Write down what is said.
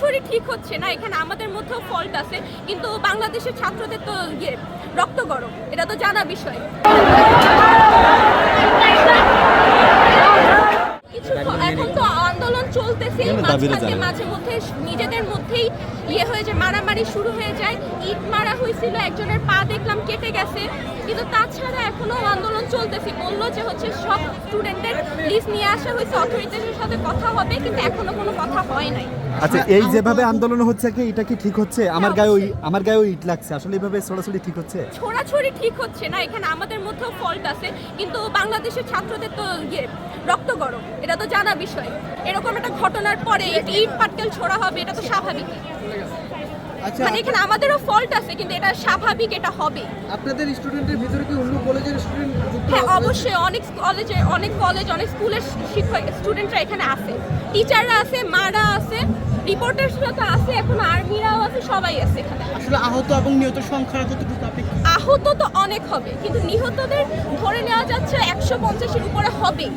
ছড়াছড়ি ঠিক হচ্ছে না, এখানে আমাদের মধ্যেও ফল্ট আছে, কিন্তু বাংলাদেশের ছাত্রদের তো রক্ত গরম, এটা তো জানা বিষয়। এখন তো আন্দোলন চলতেছে, মাঝে মধ্যে নিজেদের মধ্যেই হয়ে যায়, মারামারি শুরু হয়ে যায়। ইট মারা হয়েছিল, একজনের পা দেখলাম কেটে গেছে, কিন্তু তাছাড়া এখনো আন্দোলন চলতেছে। বললো যে হচ্ছে সব স্টুডেন্টদের লিস্ট নিয়ে আসা হয়েছে, অথরিটিদের সাথে কথা হবে, কিন্তু এখনো কোনো কথা হয় নাই। আচ্ছা, এই যেভাবে আন্দোলন হচ্ছে কি এটা কি ঠিক হচ্ছে? আমার গায়ে ইট লাগছে, আসলে এইভাবে ছড়াছড়ি ঠিক হচ্ছে? ছড়াছড়ি ঠিক হচ্ছে না, এখানে আমাদের মধ্যেও ফল্ট আছে, কিন্তু বাংলাদেশের ছাত্রদের তো রক্ত গরম, এটা তো জানা বিষয়। এরকম একটা ঘটনার পরে ইট পাটকেল ছোড়া হবে, এটা তো স্বাভাবিক। আচ্ছা, মানে এখানে আমাদেরও ফল্ট আছে, কিন্তু এটা স্বাভাবিক, এটা হবে। আপনাদের স্টুডেন্টের ভিতরে কি অন্য কলেজের স্টুডেন্ট যুক্ত হ্যাঁ, আছে? অবশ্যই অনেক কলেজ অনেক স্কুলের শিক্ষক স্টুডেন্টরা এখানে আছে, টিচাররা আছে, মারা আছে, রিপোর্টার্সরা তো আছে, এখন আর্মিরাও আছে, সবাই আছে এখানে। আসলে আহত এবং নিহত সংখ্যা কতটুকু আপনি? আহত তো অনেক হবে, কিন্তু নিহতদের ধরে নেওয়া যাচ্ছে 150-এর উপরে হবে।